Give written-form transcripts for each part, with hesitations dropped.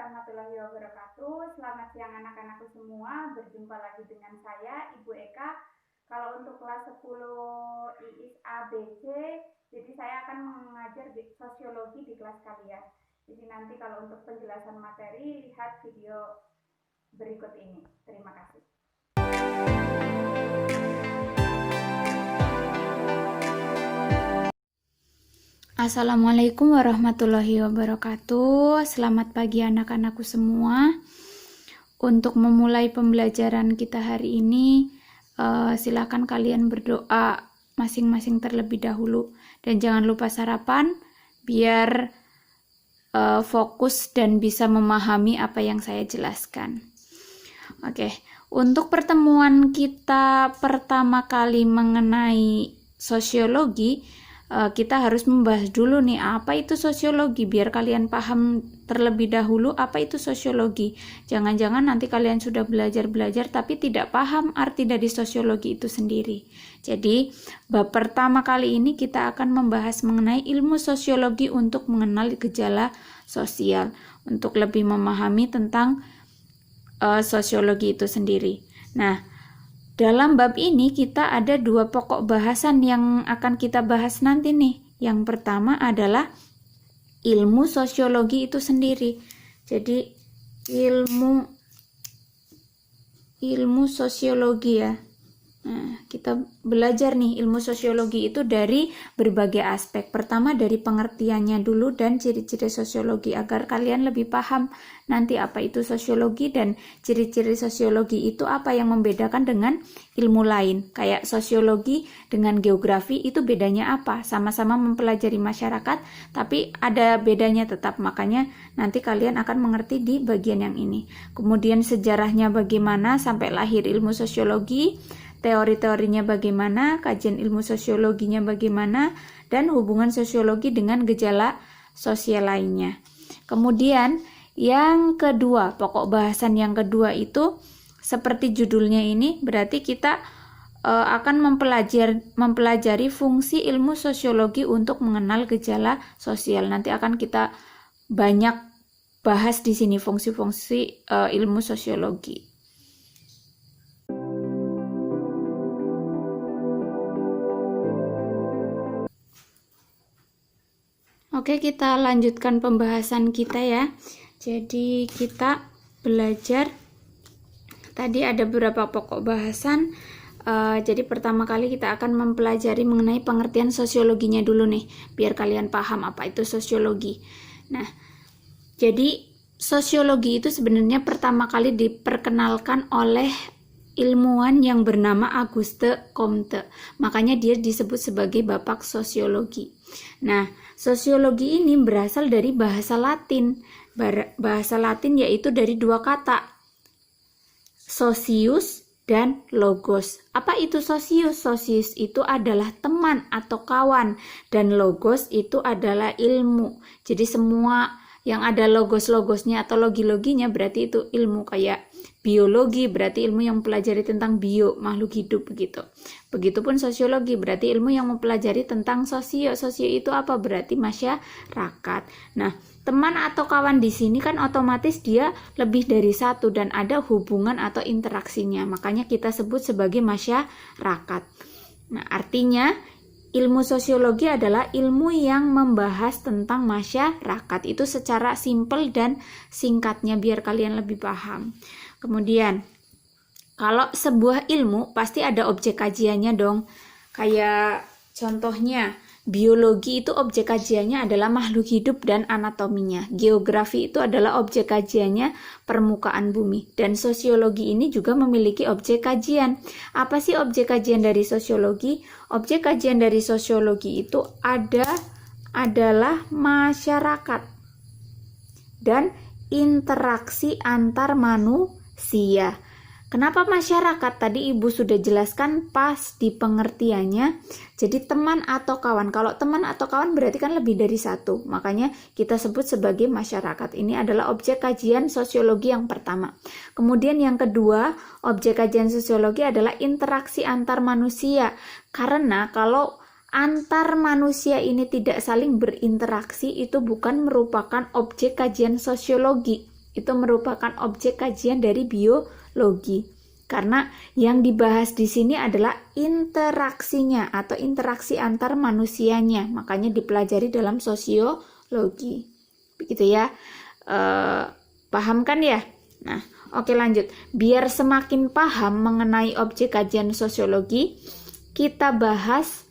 warahmatullahi wabarakatuh. Selamat siang anak-anakku semua. Berjumpa lagi dengan saya, Ibu Eka. Kalau untuk kelas 10 IIS ABC, jadi saya akan mengajar sosiologi di kelas kalian. Jadi nanti kalau untuk penjelasan materi, lihat video berikut ini. Terima kasih. Assalamualaikum warahmatullahi wabarakatuh. Selamat pagi anak-anakku semua. Untuk memulai pembelajaran kita hari ini, silakan kalian berdoa masing-masing terlebih dahulu. Dan jangan lupa sarapan, biar fokus dan bisa memahami apa yang saya jelaskan. Oke, untuk pertemuan kita pertama kali mengenai sosiologi, kita harus membahas dulu nih apa itu sosiologi, biar kalian paham terlebih dahulu apa itu sosiologi. Jangan-jangan nanti kalian sudah belajar tapi tidak paham arti dari sosiologi itu sendiri. Jadi bab pertama kali ini kita akan membahas mengenai ilmu sosiologi untuk mengenal gejala sosial, untuk lebih memahami tentang sosiologi itu sendiri. Nah, dalam bab ini kita ada dua pokok bahasan yang akan kita bahas nanti nih. Yang pertama adalah ilmu sosiologi itu sendiri. Jadi ilmu sosiologi ya. Nah, kita belajar nih ilmu sosiologi itu dari berbagai aspek. Pertama dari pengertiannya dulu dan ciri-ciri sosiologi agar kalian lebih paham nanti apa itu sosiologi dan ciri-ciri sosiologi itu apa yang membedakan dengan ilmu lain. Kayak sosiologi dengan geografi itu bedanya apa? Sama-sama mempelajari masyarakat tapi ada bedanya tetap. Makanya nanti kalian akan mengerti di bagian yang ini. Kemudian sejarahnya bagaimana sampai lahir ilmu sosiologi, teori-teorinya bagaimana, kajian ilmu sosiologinya bagaimana, dan hubungan sosiologi dengan gejala sosial lainnya. Kemudian yang kedua, pokok bahasan yang kedua itu seperti judulnya ini, berarti kita akan mempelajari fungsi ilmu sosiologi untuk mengenal gejala sosial. Nanti akan kita banyak bahas di sini fungsi-fungsi ilmu sosiologi. Oke, kita lanjutkan pembahasan kita ya. Jadi kita belajar tadi ada beberapa pokok bahasan. Jadi pertama kali kita akan mempelajari mengenai pengertian sosiologinya dulu nih, biar kalian paham apa itu sosiologi. Nah, jadi sosiologi itu sebenarnya pertama kali diperkenalkan oleh ilmuwan yang bernama Auguste Comte. Makanya dia disebut sebagai bapak sosiologi. Nah, sosiologi ini berasal dari bahasa Latin. Bahasa Latin yaitu dari dua kata, socius dan logos. Apa itu socius? Socius itu adalah teman atau kawan, dan logos itu adalah ilmu. Jadi semua yang ada logos-logosnya atau logi-loginya berarti itu ilmu. Kayak biologi berarti ilmu yang mempelajari tentang makhluk hidup begitu. Begitupun sosiologi berarti ilmu yang mempelajari tentang sosio. Sosio itu apa? Berarti masyarakat. Nah, teman atau kawan di sini kan otomatis dia lebih dari satu dan ada hubungan atau interaksinya. Makanya kita sebut sebagai masyarakat. Nah, artinya ilmu sosiologi adalah ilmu yang membahas tentang masyarakat. Itu secara simpel dan singkatnya biar kalian lebih paham. Kemudian, kalau sebuah ilmu pasti ada objek kajiannya dong. Kayak contohnya, biologi itu objek kajiannya adalah makhluk hidup dan anatominya. Geografi itu adalah objek kajiannya permukaan bumi. Dan sosiologi ini juga memiliki objek kajian. Apa sih objek kajian dari sosiologi? Objek kajian dari sosiologi itu adalah masyarakat dan interaksi antar manusia. Kenapa masyarakat? Tadi Ibu sudah jelaskan pas di pengertiannya. Jadi teman atau kawan. Kalau teman atau kawan berarti kan lebih dari satu. Makanya kita sebut sebagai masyarakat. Ini adalah objek kajian sosiologi yang pertama. Kemudian yang kedua, objek kajian sosiologi adalah interaksi antar manusia. Karena kalau antar manusia ini tidak saling berinteraksi, itu bukan merupakan objek kajian sosiologi. itu merupakan objek kajian dari biologi. Karena yang dibahas di sini adalah interaksinya atau interaksi antar manusianya, makanya dipelajari dalam sosiologi. Begitu ya. Paham kan ya? Nah, oke lanjut. Biar semakin paham mengenai objek kajian sosiologi, kita bahas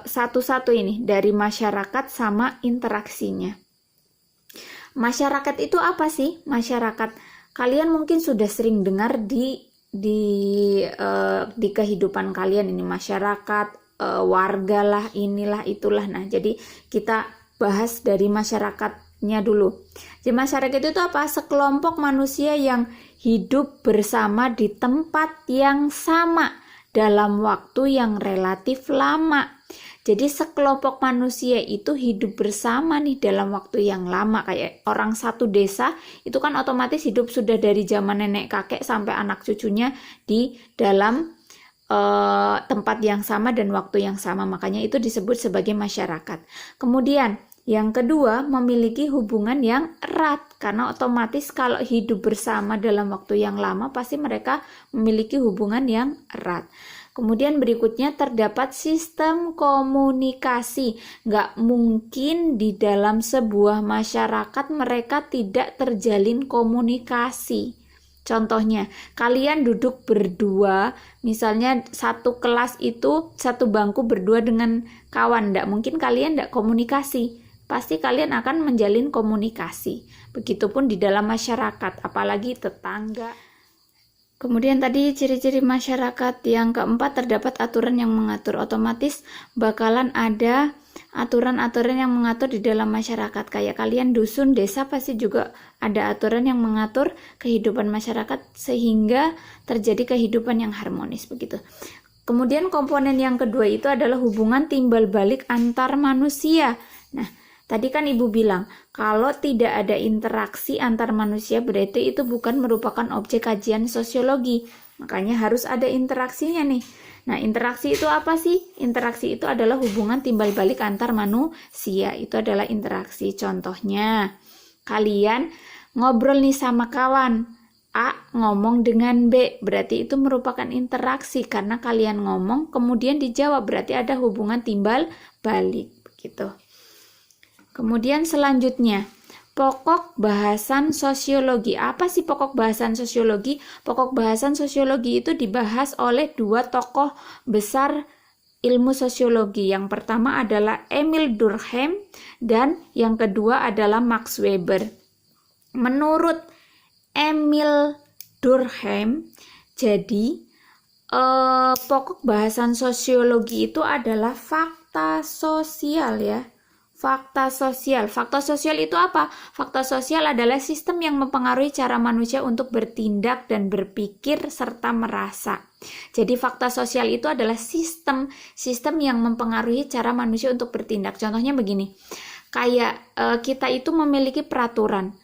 satu-satu ini dari masyarakat sama interaksinya. Masyarakat itu apa sih? Masyarakat kalian mungkin sudah sering dengar di kehidupan kalian ini, masyarakat, warga lah, inilah itulah. Nah, jadi kita bahas dari masyarakatnya dulu. Jadi masyarakat itu apa? Sekelompok manusia yang hidup bersama di tempat yang sama dalam waktu yang relatif lama. Jadi sekelompok manusia itu hidup bersama nih dalam waktu yang lama. Kayak orang satu desa itu kan otomatis hidup sudah dari zaman nenek kakek sampai anak cucunya di dalam tempat yang sama dan waktu yang sama. Makanya itu disebut sebagai masyarakat. Kemudian yang kedua, memiliki hubungan yang erat. Karena otomatis kalau hidup bersama dalam waktu yang lama pasti mereka memiliki hubungan yang erat. Kemudian berikutnya terdapat sistem komunikasi. Nggak mungkin di dalam sebuah masyarakat mereka tidak terjalin komunikasi. Contohnya, kalian duduk berdua, misalnya satu kelas itu, satu bangku berdua dengan kawan. Nggak mungkin kalian nggak komunikasi. Pasti kalian akan menjalin komunikasi. Begitupun di dalam masyarakat, apalagi tetangga. Kemudian tadi ciri-ciri masyarakat yang keempat, terdapat aturan yang mengatur. Otomatis bakalan ada aturan-aturan yang mengatur di dalam masyarakat. Kayak kalian dusun, desa pasti juga ada aturan yang mengatur kehidupan masyarakat sehingga terjadi kehidupan yang harmonis begitu. Kemudian komponen yang kedua itu adalah hubungan timbal balik antar manusia. Nah, tadi kan Ibu bilang, kalau tidak ada interaksi antar manusia berarti itu bukan merupakan objek kajian sosiologi. Makanya harus ada interaksinya nih. Nah, interaksi itu apa sih? Interaksi itu adalah hubungan timbal balik antar manusia. Itu adalah interaksi. Contohnya, kalian ngobrol nih sama kawan. A ngomong dengan B, berarti itu merupakan interaksi karena kalian ngomong kemudian dijawab, berarti ada hubungan timbal balik begitu. Kemudian selanjutnya, pokok bahasan sosiologi. Apa sih pokok bahasan sosiologi? Pokok bahasan sosiologi itu dibahas oleh dua tokoh besar ilmu sosiologi. Yang pertama adalah Emil Durkheim dan yang kedua adalah Max Weber. Menurut Emil Durkheim, jadi pokok bahasan sosiologi itu adalah fakta sosial ya. Fakta sosial. Fakta sosial itu apa? Fakta sosial adalah sistem yang mempengaruhi cara manusia untuk bertindak dan berpikir serta merasa. Jadi fakta sosial itu adalah sistem yang mempengaruhi cara manusia untuk bertindak. Contohnya begini. Kayak kita itu memiliki peraturan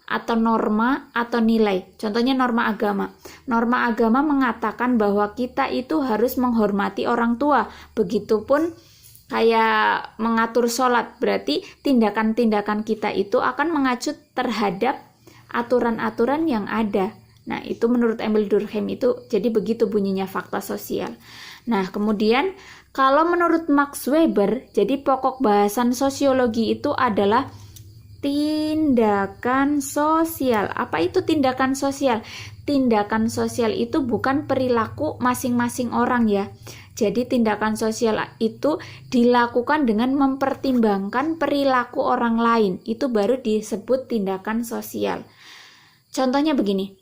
atau norma atau nilai. Contohnya norma agama. Norma agama mengatakan bahwa kita itu harus menghormati orang tua. Begitupun kayak mengatur sholat, berarti tindakan-tindakan kita itu akan mengacu terhadap aturan-aturan yang ada. Nah, itu menurut Emil Durkheim itu, jadi begitu bunyinya fakta sosial. Nah, kemudian kalau menurut Max Weber, jadi pokok bahasan sosiologi itu adalah tindakan sosial. Apa itu tindakan sosial? Tindakan sosial itu bukan perilaku masing-masing orang ya. Jadi tindakan sosial itu dilakukan dengan mempertimbangkan perilaku orang lain. Itu baru disebut tindakan sosial. Contohnya begini.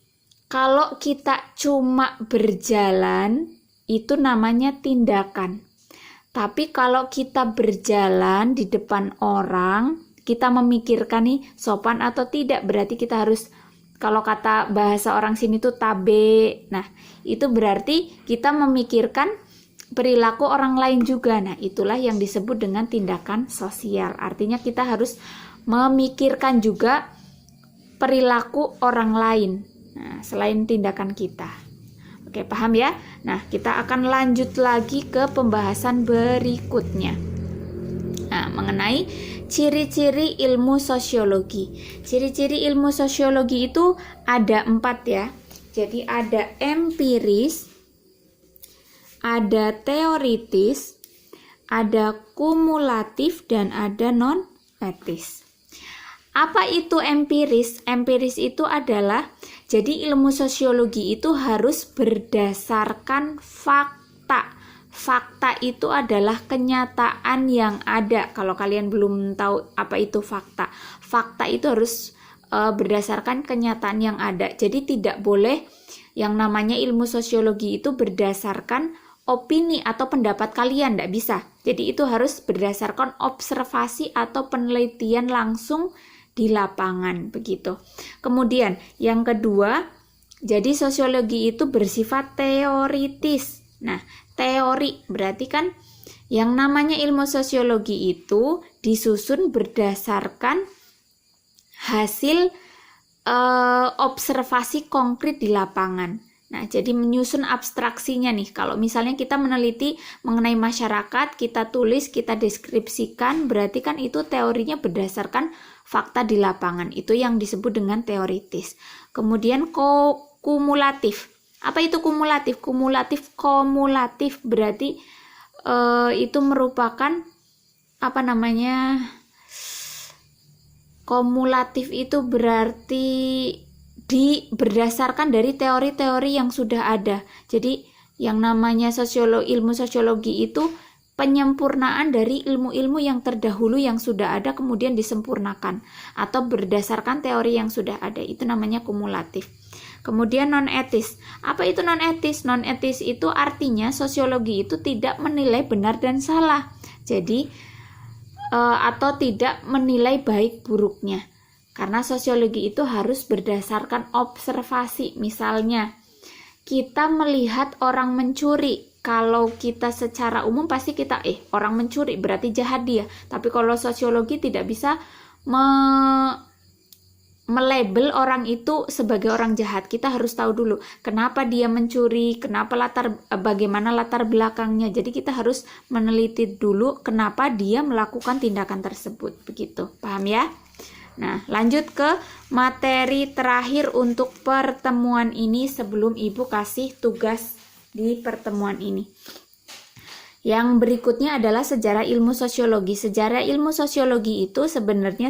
Kalau kita cuma berjalan, itu namanya tindakan. Tapi kalau kita berjalan di depan orang, kita memikirkan nih sopan atau tidak, berarti kita harus, kalau kata bahasa orang sini tuh tabe. Nah, itu berarti kita memikirkan perilaku orang lain juga. Nah, itulah yang disebut dengan tindakan sosial. Artinya kita harus memikirkan juga perilaku orang lain. Nah, selain tindakan kita. Oke, paham ya? Nah, kita akan lanjut lagi ke pembahasan berikutnya. Nah, Nah, mengenai ciri-ciri ilmu sosiologi. Ciri-ciri ilmu sosiologi itu ada 4 ya. Jadi ada empiris, ada teoritis, ada kumulatif, dan ada non-etis. Apa itu empiris? Empiris itu adalah, jadi ilmu sosiologi itu harus berdasarkan fakta. Fakta itu adalah kenyataan yang ada. Kalau kalian belum tahu apa itu fakta, fakta itu harus berdasarkan kenyataan yang ada. Jadi tidak boleh yang namanya ilmu sosiologi itu berdasarkan opini atau pendapat kalian, tidak bisa. Jadi itu harus berdasarkan observasi atau penelitian langsung di lapangan, begitu. Kemudian yang kedua, jadi sosiologi itu bersifat teoritis. Nah, teori berarti kan yang namanya ilmu sosiologi itu disusun berdasarkan hasil observasi konkret di lapangan. Nah, jadi menyusun abstraksinya nih. Kalau misalnya kita meneliti mengenai masyarakat, kita tulis, kita deskripsikan, berarti kan itu teorinya berdasarkan fakta di lapangan. Itu yang disebut dengan teoritis. Kemudian kumulatif. Apa itu kumulatif? Kumulatif berarti itu merupakan apa namanya? Kumulatif itu berarti berdasarkan dari teori-teori yang sudah ada. Jadi yang namanya ilmu sosiologi itu penyempurnaan dari ilmu-ilmu yang terdahulu yang sudah ada kemudian disempurnakan atau berdasarkan teori yang sudah ada. Itu namanya kumulatif. Kemudian non-etis. Apa itu non-etis? Non-etis itu artinya sosiologi itu tidak menilai benar dan salah. Jadi atau tidak menilai baik buruknya. Karena sosiologi itu harus berdasarkan observasi. Misalnya, kita melihat orang mencuri. Kalau kita secara umum pasti kita, orang mencuri berarti jahat dia. Tapi kalau sosiologi tidak bisa melabel orang itu sebagai orang jahat. Kita harus tahu dulu kenapa dia mencuri, bagaimana latar belakangnya. Jadi kita harus meneliti dulu kenapa dia melakukan tindakan tersebut. Begitu, paham ya? Nah, lanjut ke materi terakhir untuk pertemuan ini sebelum Ibu kasih tugas di pertemuan ini. Yang berikutnya adalah sejarah ilmu sosiologi. Sejarah ilmu sosiologi itu sebenarnya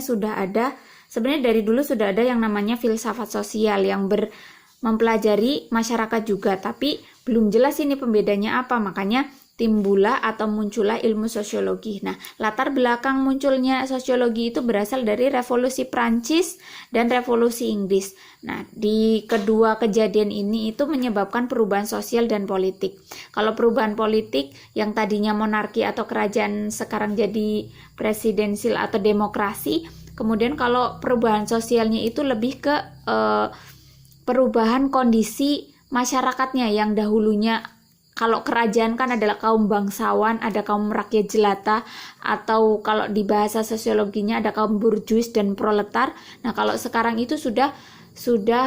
dari dulu sudah ada yang namanya filsafat sosial yang mempelajari masyarakat juga, tapi belum jelas ini pembedanya apa, makanya timbullah atau muncullah ilmu sosiologi. Nah, latar belakang munculnya sosiologi itu berasal dari revolusi Prancis dan revolusi Inggris. Nah, di kedua kejadian ini itu menyebabkan perubahan sosial dan politik. Kalau perubahan politik yang tadinya monarki atau kerajaan sekarang jadi presidensil atau demokrasi, kemudian kalau perubahan sosialnya itu lebih ke perubahan kondisi masyarakatnya yang dahulunya kalau kerajaan kan adalah kaum bangsawan, ada kaum rakyat jelata, atau kalau di bahasa sosiologinya ada kaum burjuis dan proletar. Nah, kalau sekarang itu sudah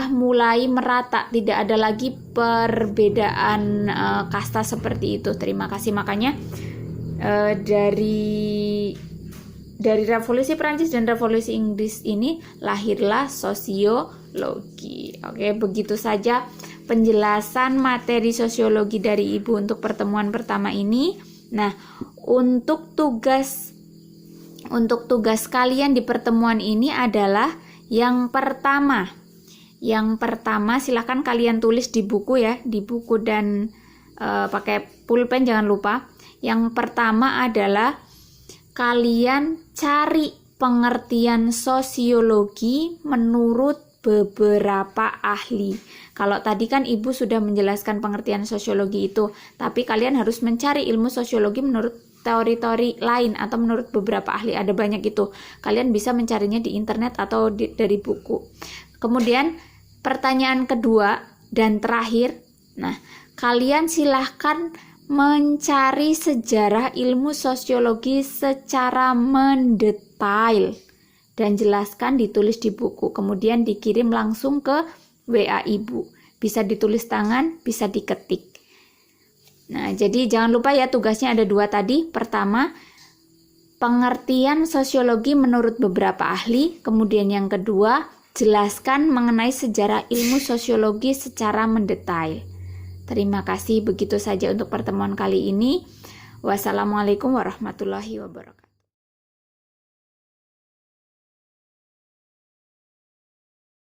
mulai merata, tidak ada lagi perbedaan kasta seperti itu. Terima kasih. Makanya dari revolusi Prancis dan revolusi Inggris ini lahirlah sosiologi. Oke, begitu saja penjelasan materi sosiologi dari Ibu untuk pertemuan pertama ini. Nah, untuk tugas kalian di pertemuan ini adalah yang pertama. Yang pertama silahkan kalian tulis di buku ya, di buku dan pakai pulpen jangan lupa. Yang pertama adalah kalian cari pengertian sosiologi menurut beberapa ahli. Kalau tadi kan Ibu sudah menjelaskan pengertian sosiologi itu, tapi kalian harus mencari ilmu sosiologi menurut teori-teori lain atau menurut beberapa ahli. Ada banyak itu. Kalian bisa mencarinya di internet atau dari buku. Kemudian pertanyaan kedua dan terakhir. Nah, kalian silahkan mencari sejarah ilmu sosiologi secara mendetail dan jelaskan, ditulis di buku, kemudian dikirim langsung ke WA Ibu. Bisa ditulis tangan, bisa diketik. Nah, jadi jangan lupa ya tugasnya ada 2 tadi. Pertama, pengertian sosiologi menurut beberapa ahli. Kemudian yang kedua, jelaskan mengenai sejarah ilmu sosiologi secara mendetail. Terima kasih, begitu saja untuk pertemuan kali ini. Wassalamualaikum warahmatullahi wabarakatuh.